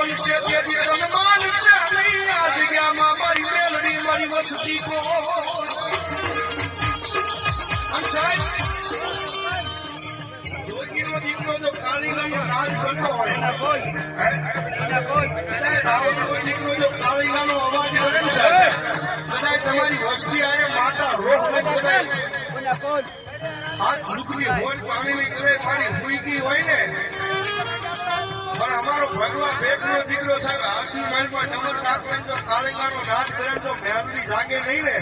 બનશે તેથી સન્માન છે નહીં આ જગ્યામાં મારી મેલડી મારી વસતી કો જોગીનો દીકરો જો કાળીગામનો રાજ કરતો હોય એના કોઈ દીકરો જો કાળીગામનો અવાજ કરે ને સાહેબ કદાચ તમારી વસ્તી આરે માતા રોહ આ ઝૂકની હોલ પાણીની કદાચ મારી ભૂઈકી હોય ને પણ અમારો ભગવા બેટનો દીકરો સાહેબ આખી માલમાં ડબલ શાક લઈને જો કાળીગાનો નાદ કરે તો મેલડી જાગે નહીં ને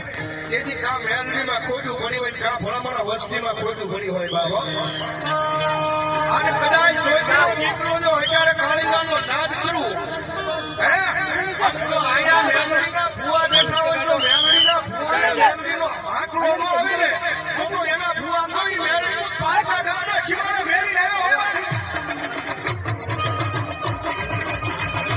તેથી કા મેલડીમાં ખોટું ભણી હોય કા ભલામણા વસ્તીમાં ખોટું ભણી હોય બાબા અને કદાચ જોઈતા દીકરો જો અત્યારે કાળીગાનો